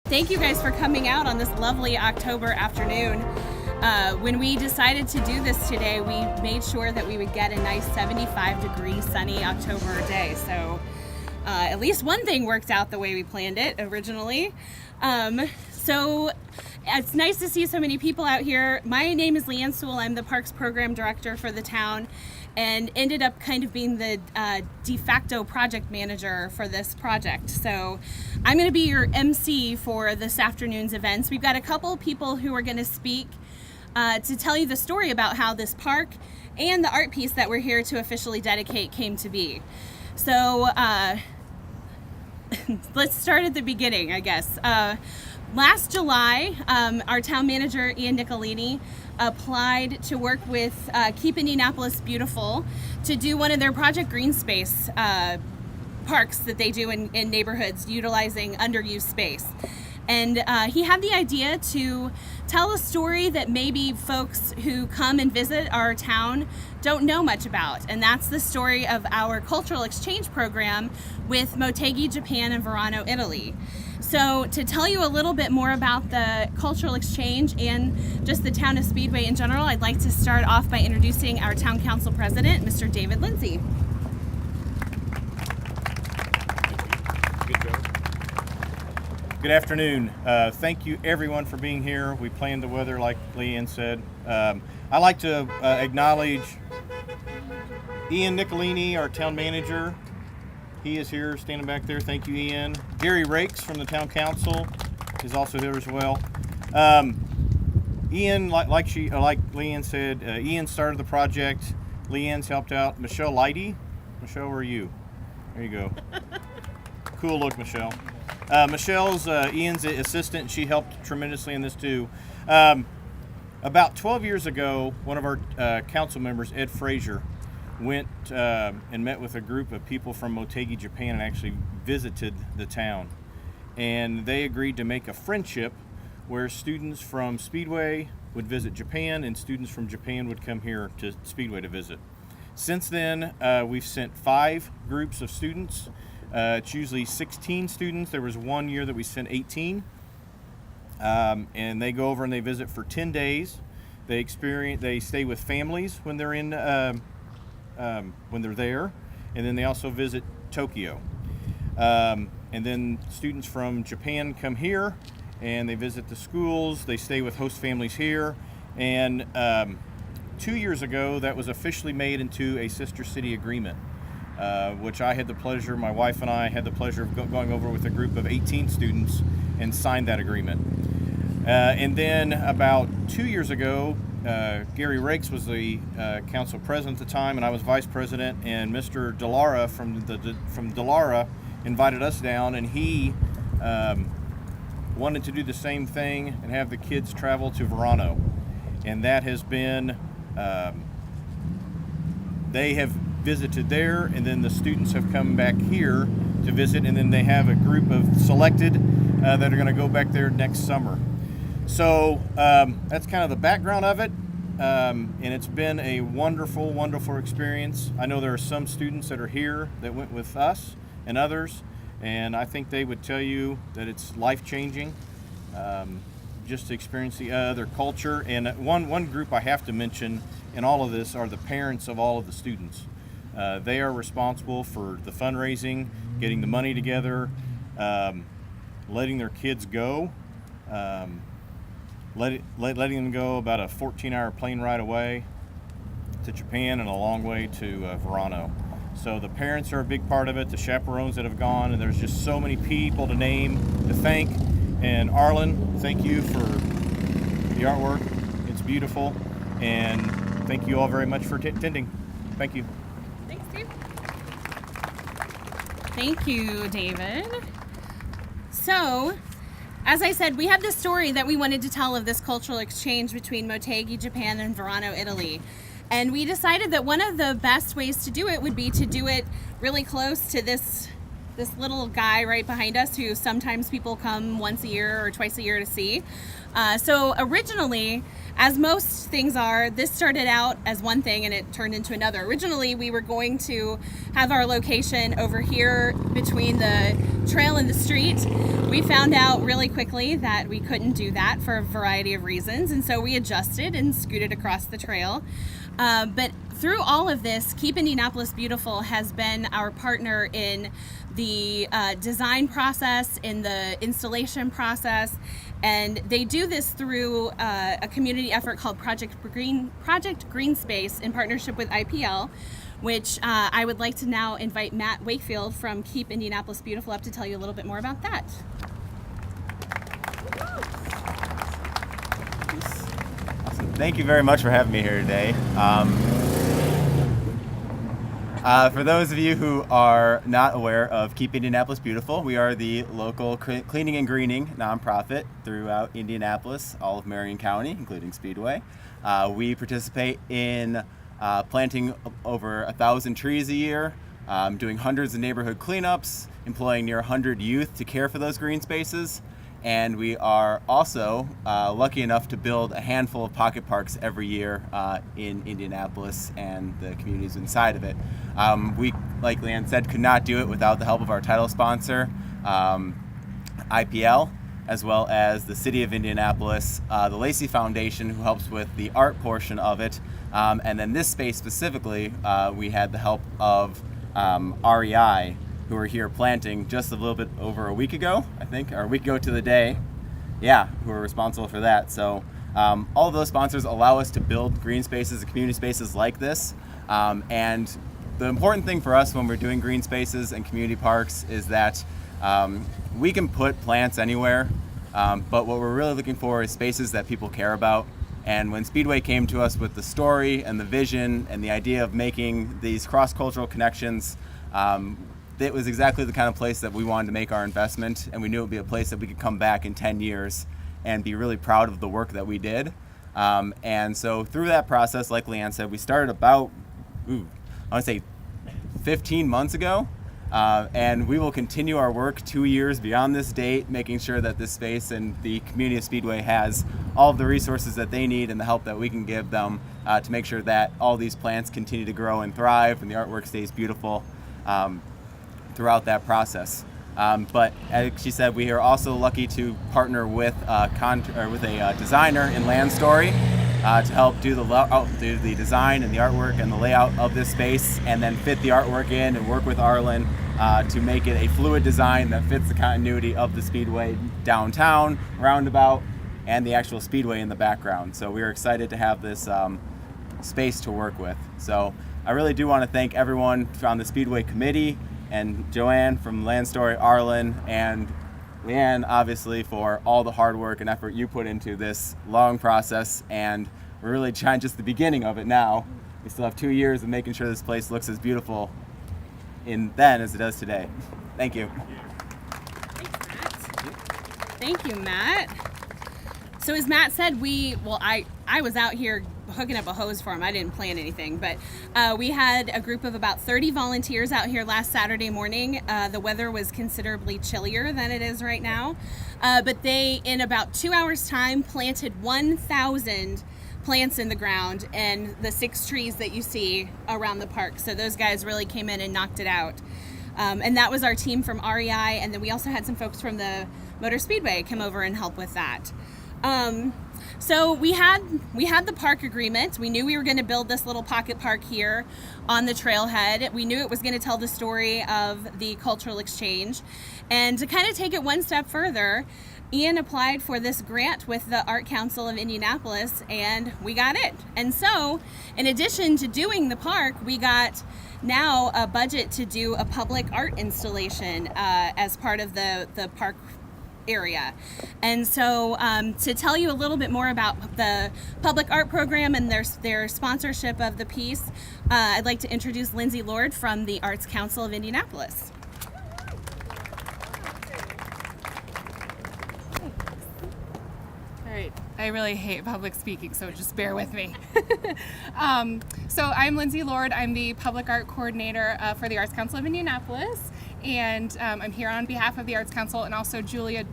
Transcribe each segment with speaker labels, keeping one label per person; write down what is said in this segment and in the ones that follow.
Speaker 1: Thank you guys for coming out on this lovely October afternoon. When we decided to do this today, we made sure that we would get a nice 75-degree sunny October day. So at least one thing worked out the way we planned it originally. So it's nice to see so many people out here. My name is Leanne Sewell. I'm the Parks Program Director for the town and ended up kind of being the de facto project manager for this project. So I'm going to be your MC for this afternoon's events. We've got a couple people who are going to speak to tell you the story about how this park and the art piece that we're here to officially dedicate came to be. So let's start at the beginning, I guess. Last July, our town manager, Ian Nicolini, applied to work with Keep Indianapolis Beautiful to do one of their Project Green Space parks that they do in neighborhoods utilizing underused space. And he had the idea to tell a story that maybe folks who come and visit our town don't know much about. And that's the story of our cultural exchange program with Motegi, Japan, and Verano, Italy. So to tell you a little bit more about the cultural exchange and just the town of Speedway in general, I'd like to start off by introducing our town council president, Mr. David Lindsay.
Speaker 2: Good afternoon. Thank you everyone for being here. We planned the weather like Leanne said. I'd like to acknowledge Ian Nicolini, our town manager. He is here standing back there. Thank you, Ian. Gary Rakes from the town council is also here as well. Ian, like Leanne said, Ian started the project. Leanne's helped out. Michelle Leidy. Michelle, where are you? There you go. Cool look, Michelle. Michelle's Ian's assistant. She helped tremendously in this too. About 12 years ago, one of our council members, Ed Frazier, went and met with a group of people from Motegi, Japan, and actually visited the town. And they agreed to make a friendship where students from Speedway would visit Japan and students from Japan would come here to Speedway to visit. Since then, we've sent 5 groups of students. It's usually 16 students. There was one year that we sent 18. And they go over and they visit for 10 days. They stay with families when they're when they're there, and then they also visit Tokyo. And then students from Japan come here and they visit the schools. They stay with host families here. And 2 years ago, that was officially made into a sister city agreement, which I had the pleasure, my wife and I had the pleasure of going over with a group of 18 students and signed that agreement. And then about 2 years ago, Gary Rakes was the council president at the time, and I was vice president. And Mr. Delara from Delara invited us down, and he wanted to do the same thing and have the kids travel to Verano. And that has been, they have visited there, and then the students have come back here to visit, and then they have a group of selected that are going to go back there next summer. So that's kind of the background of it, and it's been a wonderful, wonderful experience. I know there are some students that are here that went with us and others, and I think they would tell you that it's life-changing just to experience the other culture. And one group I have to mention in all of this are the parents of all of the students. They are responsible for the fundraising, getting the money together, letting their kids go. Letting them go about a 14-hour plane ride away to Japan and a long way to Verano. So the parents are a big part of it, the chaperones that have gone, and there's just so many people to name, to thank. And Arlen, thank you for the artwork. It's beautiful. And thank you all very much for attending. Thank you.
Speaker 1: Thanks, Steve. Thank you, David. So, as I said, we had this story that we wanted to tell of this cultural exchange between Motegi, Japan, and Verano, Italy. And we decided that one of the best ways to do it would be to do it really close to this little guy right behind us, who sometimes people come once a year or twice a year to see. So originally, as most things are, this started out as one thing and it turned into another. Originally, we were going to have our location over here between the trail in the street. We found out really quickly that we couldn't do that for a variety of reasons, and so we adjusted and scooted across the trail. But through all of this, Keep Indianapolis Beautiful has been our partner in the design process, in the installation process, and they do this through a community effort called Project Green Space in partnership with IPL, which I would like to now invite Matt Wakefield from Keep Indianapolis Beautiful up to tell you a little bit more about that.
Speaker 3: Awesome. Thank you very much for having me here today. For those of you who are not aware of Keep Indianapolis Beautiful, we are the local cleaning and greening nonprofit throughout Indianapolis, all of Marion County, including Speedway. We participate in planting over 1,000 trees a year, doing hundreds of neighborhood cleanups, employing near 100 youth to care for those green spaces. And we are also lucky enough to build a handful of pocket parks every year in Indianapolis and the communities inside of it. We, like Leanne said, could not do it without the help of our title sponsor, IPL, as well as the City of Indianapolis, the Lacey Foundation, who helps with the art portion of it. And then this space specifically, we had the help of REI, who were here planting just a little bit over a week ago, I think, or a week ago to the day. Yeah, who were responsible for that. So all of those sponsors allow us to build green spaces and community spaces like this. And the important thing for us when we're doing green spaces and community parks is that we can put plants anywhere, but what we're really looking for is spaces that people care about. And when Speedway came to us with the story and the vision and the idea of making these cross-cultural connections, it was exactly the kind of place that we wanted to make our investment, and we knew it would be a place that we could come back in 10 years and be really proud of the work that we did. And so through that process, like Leanne said, we started about, I want to say 15 months ago, and we will continue our work 2 years beyond this date, making sure that this space and the community of Speedway has all of the resources that they need and the help that we can give them to make sure that all these plants continue to grow and thrive and the artwork stays beautiful throughout that process. But as she said, we are also lucky to partner with a designer in Land Story to help do the design and the artwork and the layout of this space, and then fit the artwork in and work with Arlen to make it a fluid design that fits the continuity of the Speedway downtown, roundabout, and the actual Speedway in the background. So we are excited to have this space to work with. So I really do want to thank everyone on the Speedway committee, and Joanne from Land Story, Arlen, and Leanne, obviously, for all the hard work and effort you put into this long process. And we're really trying just the beginning of it now. We still have 2 years of making sure this place looks as beautiful then as it does today. Thank you.
Speaker 1: Thank you, Matt. So as Matt said, I was out here hooking up a hose for him. I didn't plan anything, but we had a group of about 30 volunteers out here last Saturday morning. The weather was considerably chillier than it is right now, but they, in about 2 hours time, planted 1,000 plants in the ground and the 6 trees that you see around the park. So those guys really came in and knocked it out. And that was our team from REI, and then we also had some folks from the Motor Speedway come over and help with that. So we had the park agreement. We knew we were going to build this little pocket park here on the trailhead. We knew it was going to tell the story of the cultural exchange. And to kind of take it one step further, Ian applied for this grant with the Art Council of Indianapolis, and we got it. And so, in addition to doing the park, we got now a budget to do a public art installation as part of the park area. And so to tell you a little bit more about the public art program and their sponsorship of the piece, I'd like to introduce Lindsay Lord from the Arts Council of Indianapolis.
Speaker 4: All right, I really hate public speaking, so just bear with me. So I'm Lindsay Lord. I'm the public art coordinator for the Arts Council of Indianapolis. And I'm here on behalf of the Arts Council, and also Julia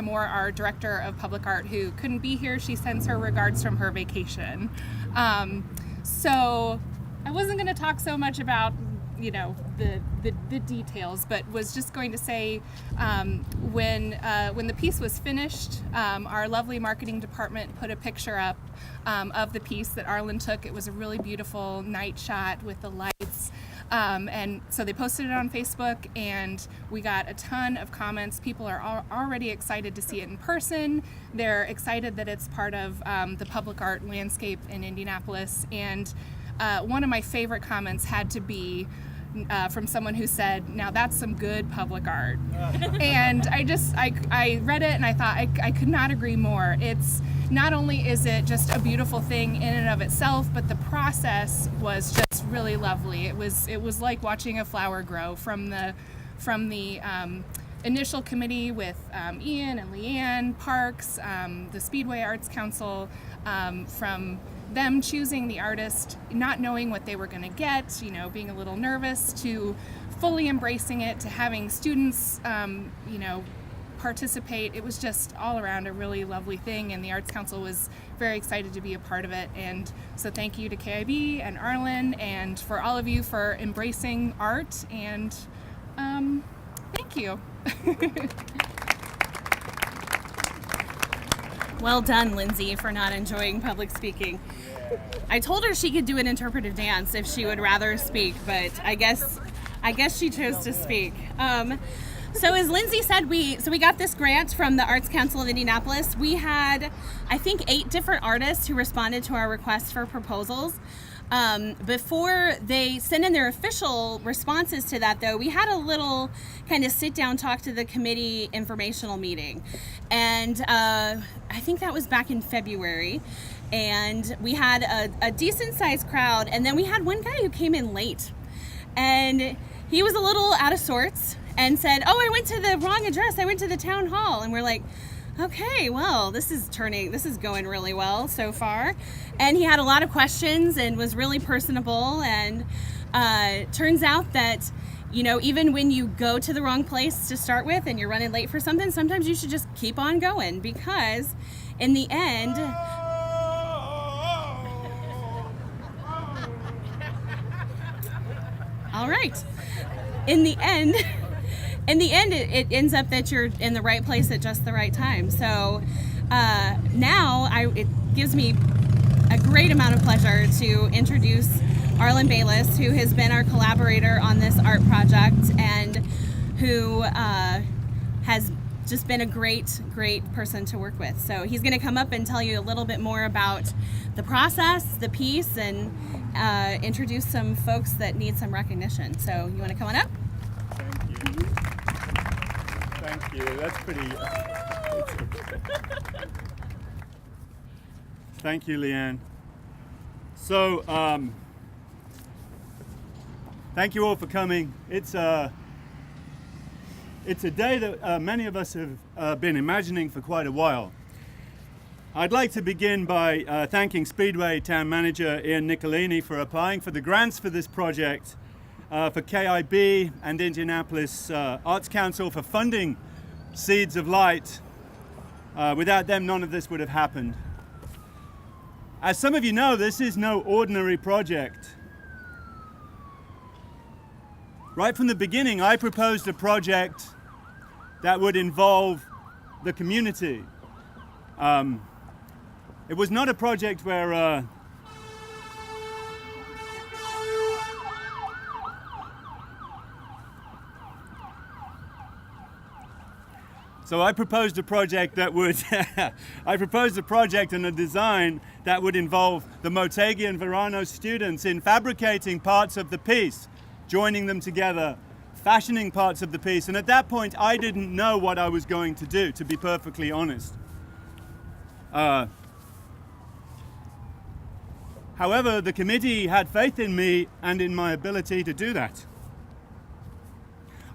Speaker 4: Moore, our Director of Public Art, who couldn't be here. She sends her regards from her vacation. So I wasn't going to talk so much about, the details, but was just going to say when the piece was finished, our lovely marketing department put a picture up of the piece that Arlen took. It was a really beautiful night shot with the lights. And so they posted it on Facebook, and we got a ton of comments. People are already excited to see it in person. They're excited that it's part of the public art landscape in Indianapolis. And one of my favorite comments had to be from someone who said, "Now that's some good public art." And I read it and I thought I could not agree more. It's not only is it just a beautiful thing in and of itself, but the process was just really lovely. It was like watching a flower grow from the initial committee with Ian and Leanne, Parks, the Speedway Arts Council, from them choosing the artist, not knowing what they were going to get, being a little nervous, to fully embracing it, to having students, participate. It was just all around a really lovely thing, and the Arts Council was very excited to be a part of it. And so thank you to KIB and Arlen, and for all of you for embracing art, and thank you.
Speaker 1: Well done, Lindsay, for not enjoying public speaking. I told her she could do an interpretive dance if she would rather speak, but I guess she chose to speak. So as Lindsay said, we got this grant from the Arts Council of Indianapolis. We had, I think, 8 different artists who responded to our request for proposals. Before they sent in their official responses to that, though, we had a little kind of sit-down talk to the committee informational meeting. And I think that was back in February. And we had a decent-sized crowd. And then we had one guy who came in late. And he was a little out of sorts and said, "Oh, I went to the wrong address. I went to the town hall." And we're like, okay, well, this is going really well so far. And he had a lot of questions and was really personable. And turns out that, even when you go to the wrong place to start with and you're running late for something, sometimes you should just keep on going, because in the end, all right, in the end, it ends up that you're in the right place at just the right time. So now it gives me a great amount of pleasure to introduce Arlen Bayless, who has been our collaborator on this art project and who has just been a great person to work with. So he's going to come up and tell you a little bit more about the process, the piece, and introduce some folks that need some recognition. So you want to come on up?
Speaker 5: Thank you. That's pretty. Thank you, Leanne. So, thank you all for coming. It's a day that many of us have been imagining for quite a while. I'd like to begin by thanking Speedway Town Manager Ian Nicolini for applying for the grants for this project, for KIB and Indianapolis Arts Council for funding Seeds of Light. Without them, none of this would have happened. As some of you know, this is no ordinary project. Right from the beginning, I proposed a project that would involve the community. It was not a project where So I proposed a project that would, I proposed a project and a design that would involve the Motegi and Verano students in fabricating parts of the piece, joining them together, fashioning parts of the piece. And at that point, I didn't know what I was going to do, to be perfectly honest. However, the committee had faith in me and in my ability to do that.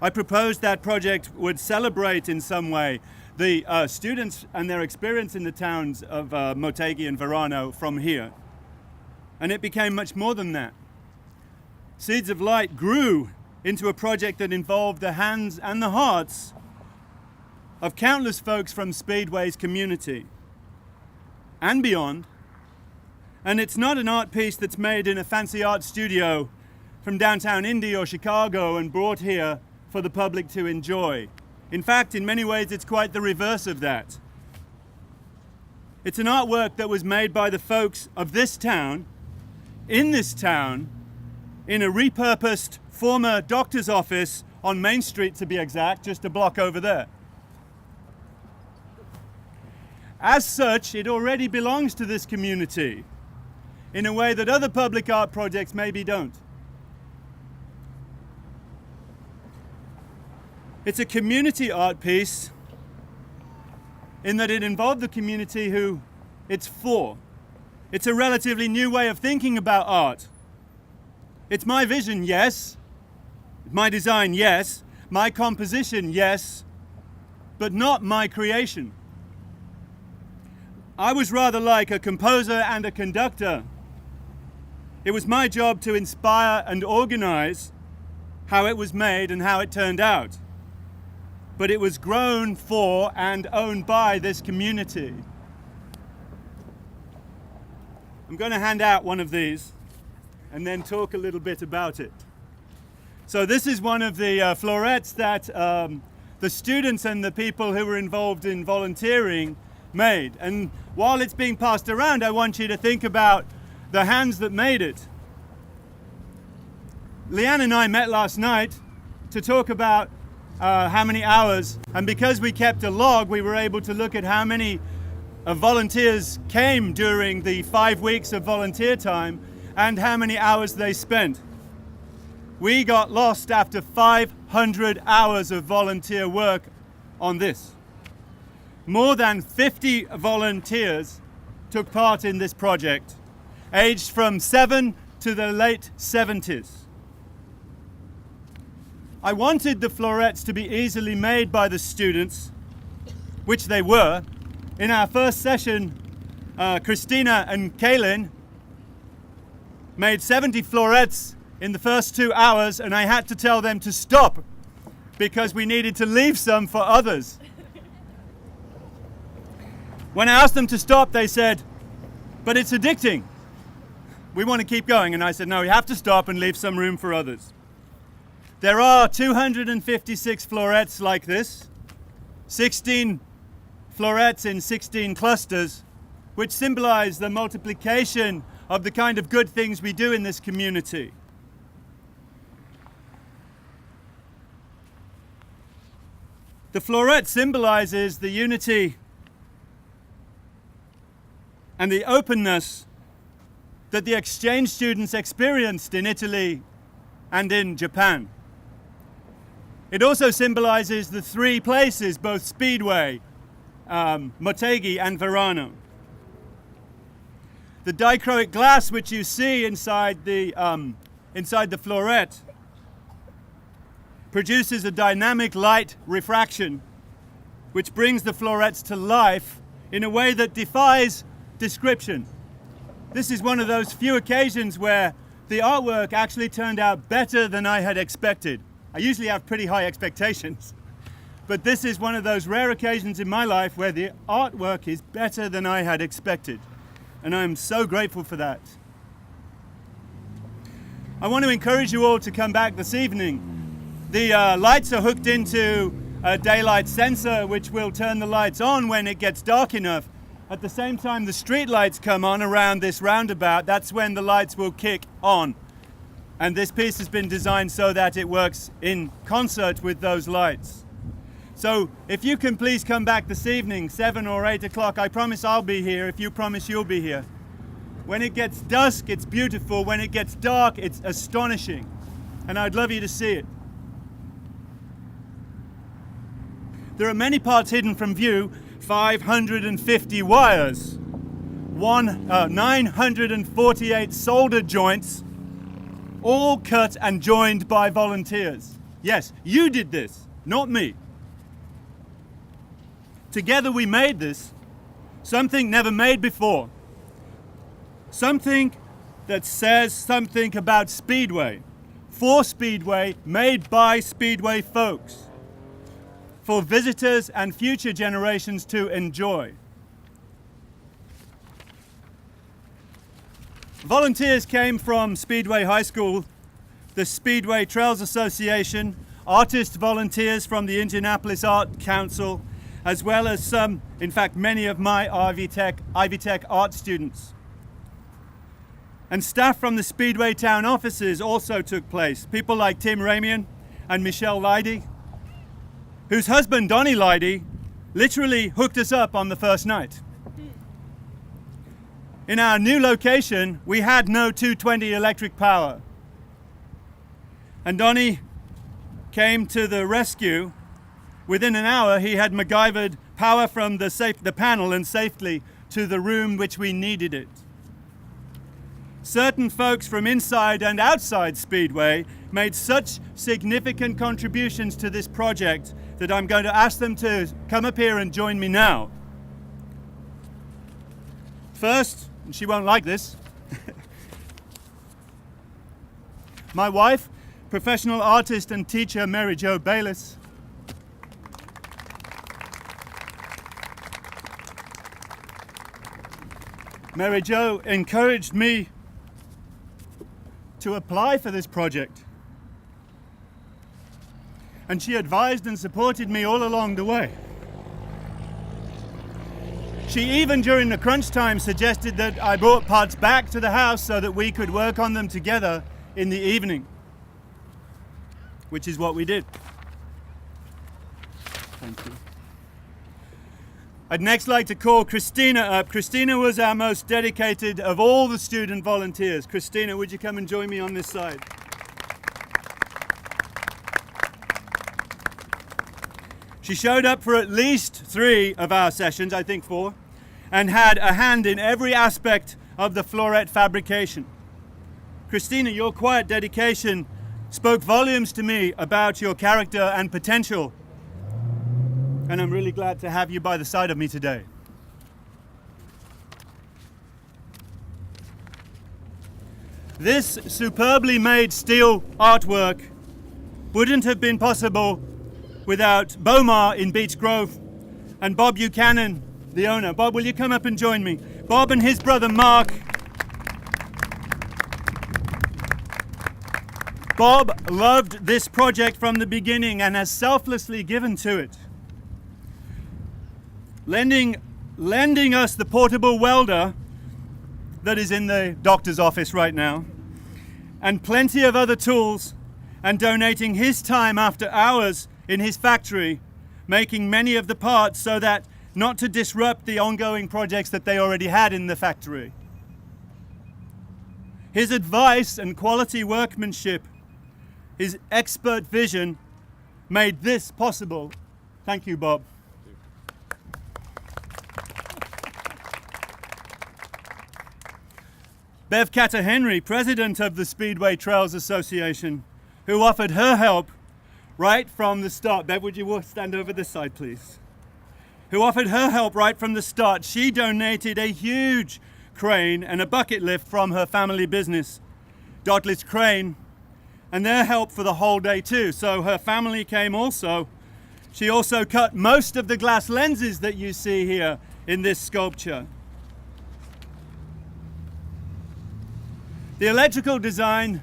Speaker 5: I proposed that project would celebrate in some way the students and their experience in the towns of Motegi and Verano from here. And it became much more than that. Seeds of Light grew into a project that involved the hands and the hearts of countless folks from Speedway's community and beyond. And it's not an art piece that's made in a fancy art studio from downtown Indy or Chicago and brought here for the public to enjoy. In fact, in many ways, it's quite the reverse of that. It's an artwork that was made by the folks of this town, in a repurposed former doctor's office on Main Street, to be exact, just a block over there. As such, it already belongs to this community in a way that other public art projects maybe don't. It's a community art piece in that it involved the community who it's for. It's a relatively new way of thinking about art. It's my vision, yes. My design, yes. My composition, yes. But not my creation. I was rather like a composer and a conductor. It was my job to inspire and organize how it was made and how it turned out. But it was grown for and owned by this community. I'm going to hand out one of these and then talk a little bit about it. So this is one of the florets that the students and the people who were involved in volunteering made. And while it's being passed around, I want you to think about the hands that made it. Leanne and I met last night to talk about how many hours, and because we kept a log, we were able to look at how many volunteers came during the 5 weeks of volunteer time and how many hours they spent. We got lost after 500 hours of volunteer work on this. More than 50 volunteers took part in this project, aged from 7 to the late 70s. I wanted the florets to be easily made by the students, which they were. In our first session, Christina and Kaylin made 70 florets in the first 2 hours, and I had to tell them to stop because we needed to leave some for others. When I asked them to stop, they said, "But it's addicting. We want to keep going." And I said, "No, we have to stop and leave some room for others." There are 256 florets like this, 16 florets in 16 clusters, which symbolize the multiplication of the kind of good things we do in this community. The floret symbolizes the unity and the openness that the exchange students experienced in Italy and in Japan. It also symbolizes the three places, both Speedway, Motegi and Verano. The dichroic glass which you see inside the floret produces a dynamic light refraction which brings the florets to life in a way that defies description. This is one of those few occasions where the artwork actually turned out better than I had expected. I usually have pretty high expectations, but this is one of those rare occasions in my life where the artwork is better than I had expected, and I'm so grateful for that. I want to encourage you all to come back this evening. The lights are hooked into a daylight sensor which will turn the lights on when it gets dark enough. At the same time the street lights come on around this roundabout, that's when the lights will kick on. And this piece has been designed so that it works in concert with those lights. So if you can please come back this evening, 7 or 8 o'clock, I promise I'll be here if you promise you'll be here. When it gets dusk, it's beautiful. When it gets dark, it's astonishing. And I'd love you to see it. There are many parts hidden from view, 550 wires, 948 solder joints, all cut and joined by volunteers. Yes, you did this, not me. Together we made this, something never made before. Something that says something about Speedway, for Speedway, made by Speedway folks, for visitors and future generations to enjoy. Volunteers came from Speedway High School the Speedway Trails Association, artist volunteers from the Indianapolis Art Council, as well as some, in fact, many of my Ivy Tech art students. And staff from the Speedway town offices also took place. People like Tim Ramian and Michelle Leidy, whose husband, Donnie Leidy, literally hooked us up on the first night. In our new location, we had no 220 electric power. And Donnie came to the rescue. Within an hour, he had MacGyvered power from the panel and safely to the room which we needed it. Certain folks from inside and outside Speedway made such significant contributions to this project that I'm going to ask them to come up here and join me now. First, and she won't like this, my wife, professional artist and teacher Mary Jo Bayliss. Mary Jo encouraged me to apply for this project, and she advised and supported me all along the way. She even during the crunch time suggested that I brought parts back to the house so that we could work on them together in the evening, which is what we did. Thank you. I'd next like to call Christina up. Christina was our most dedicated of all the student volunteers. Christina, would you come and join me on this side? She showed up for at least 3 of our sessions, I think 4, and had a hand in every aspect of the floret fabrication. Christina, your quiet dedication spoke volumes to me about your character and potential, and I'm really glad to have you by the side of me today. This superbly made steel artwork wouldn't have been possible without Bomar in Beech Grove and Bob Buchanan, the owner. Bob, will you come up and join me? Bob and his brother Mark. Bob loved this project from the beginning and has selflessly given to it, lending us the portable welder that is in the doctor's office right now, and plenty of other tools, and donating his time after hours in his factory, making many of the parts so that not to disrupt the ongoing projects that they already had in the factory. His advice and quality workmanship, his expert vision made this possible. Thank you, Bob. Bev Catter-Henry, president of the Speedway Trails Association, who offered her help right from the start. Bev, would you stand over this side, please? Who offered her help right from the start. She donated a huge crane and a bucket lift from her family business, Dotlitz Crane, and their help for the whole day too. So her family came also. She also cut most of the glass lenses that you see here in this sculpture. The electrical design,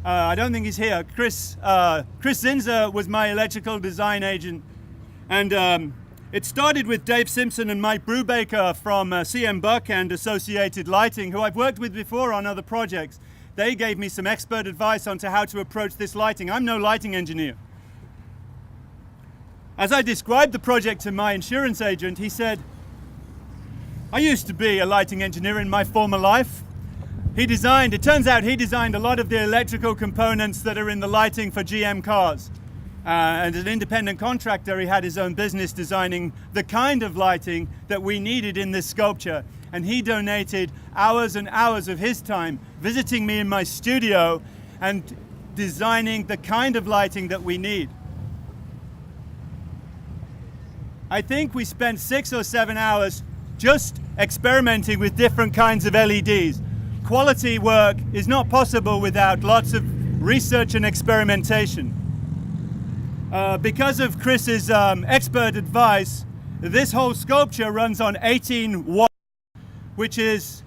Speaker 5: I don't think he's here. Chris Zinzer was my electrical design agent. And it started with Dave Simpson and Mike Brubaker from CM Buck and Associated Lighting, who I've worked with before on other projects. They gave me some expert advice on how to approach this lighting. I'm no lighting engineer. As I described the project to my insurance agent, he said, I used to be a lighting engineer in my former life. It turns out he designed a lot of the electrical components that are in the lighting for GM cars. And as an independent contractor, he had his own business designing the kind of lighting that we needed in this sculpture. And he donated hours and hours of his time visiting me in my studio and designing the kind of lighting that we need. I think we spent 6 or 7 hours just experimenting with different kinds of LEDs. Quality work is not possible without lots of research and experimentation. Because of Chris's expert advice, this whole sculpture runs on 18 watts, which is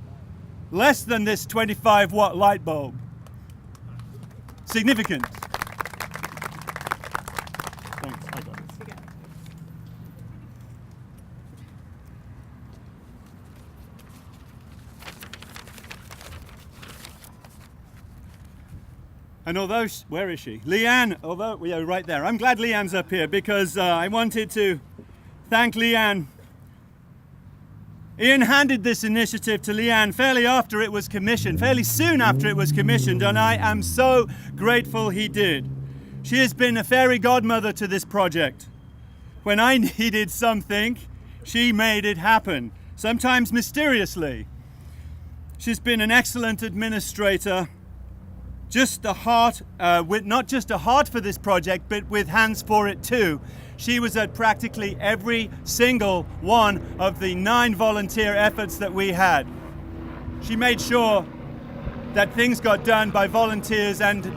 Speaker 5: less than this 25 watt light bulb. significant. Thanks, I got it. And although, where is she? Leanne, although, yeah, right there. I'm glad Leanne's up here because I wanted to thank Leanne. Ian handed this initiative to Leanne fairly soon after it was commissioned, and I am so grateful he did. She has been a fairy godmother to this project. When I needed something, she made it happen, sometimes mysteriously. She's been an excellent administrator, with not just a heart for this project, but with hands for it too. She was at practically every single one of the 9 volunteer efforts that we had. She made sure that things got done by volunteers, and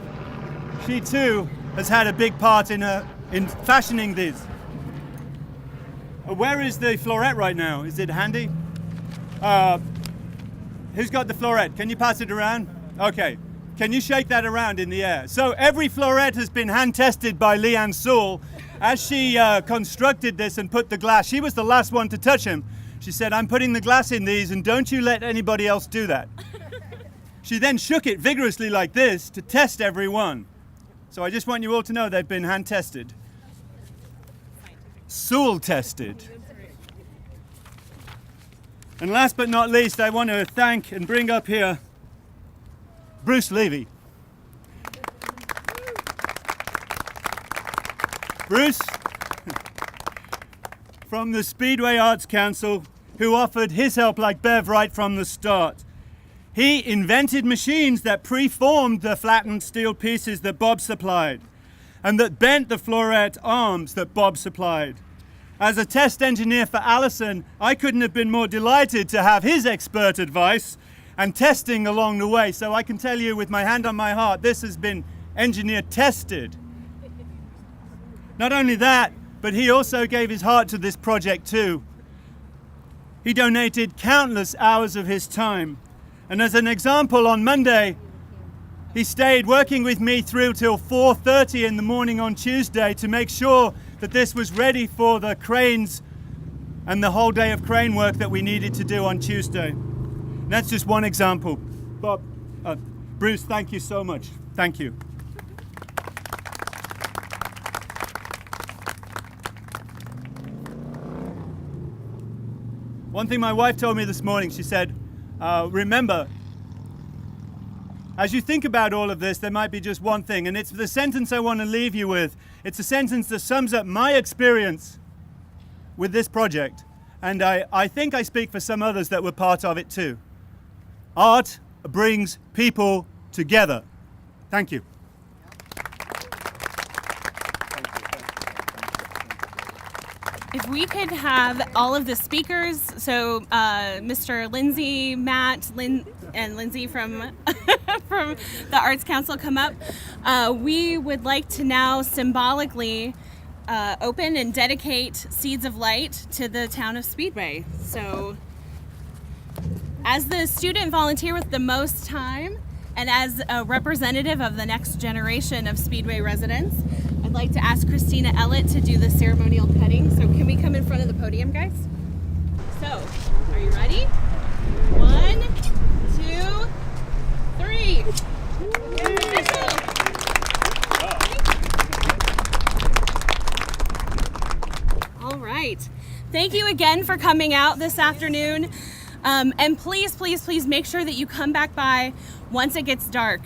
Speaker 5: she too has had a big part in fashioning these. Where is the floret right now? Is it handy? Who's got the floret? Can you pass it around? Okay. Can you shake that around in the air? So every floret has been hand tested by Leanne Sewell. As she constructed this and put the glass, she was the last one to touch him. She said, "I'm putting the glass in these and don't you let anybody else do that." She then shook it vigorously like this to test every one. So I just want you all to know they've been hand tested. Sewell tested. And last but not least, I want to thank and bring up here Bruce Levy. Bruce, from the Speedway Arts Council, who offered his help like Bev right from the start. He invented machines that preformed the flattened steel pieces that Bob supplied, and that bent the floret arms that Bob supplied. As a test engineer for Allison, I couldn't have been more delighted to have his expert advice and testing along the way. So I can tell you with my hand on my heart, this has been engineer tested. Not only that, but he also gave his heart to this project too. He donated countless hours of his time. And as an example, on Monday, he stayed working with me through till 4:30 in the morning on Tuesday to make sure that this was ready for the cranes and the whole day of crane work that we needed to do on Tuesday. That's just one example. Bruce, thank you so much. Thank you. One thing my wife told me this morning, she said, remember, as you think about all of this, there might be just one thing, and it's the sentence I want to leave you with. It's a sentence that sums up my experience with this project, and I think I speak for some others that were part of it too. Art brings people together. Thank you.
Speaker 1: If we could have all of the speakers, so Mr. Lindsay, Matt, and Lindsay from from the Arts Council come up, we would like to now symbolically open and dedicate Seeds of Light to the town of Speedway. So, as the student volunteer with the most time, and as a representative of the next generation of Speedway residents, I'd like to ask Christina Ellett to do the ceremonial cutting. So can we come in front of the podium, guys? So, are you ready? 1, 2, 3. All right. Thank you again for coming out this afternoon. And please, please, please make sure that you come back by once it gets dark.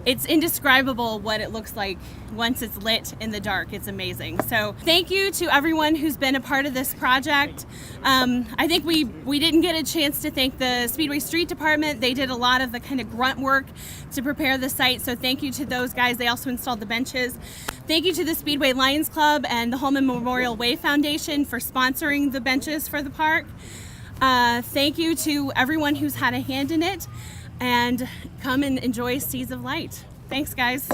Speaker 1: It's indescribable what it looks like once it's lit in the dark. It's amazing. So thank you to everyone who's been a part of this project. I think we didn't get a chance to thank the Speedway Street Department. They did a lot of the kind of grunt work to prepare the site. So thank you to those guys. They also installed the benches. Thank you to the Speedway Lions Club and the Holman Memorial Way Foundation for sponsoring the benches for the park. Thank you to everyone who's had a hand in it, and come and enjoy Seeds of Light. Thanks, guys.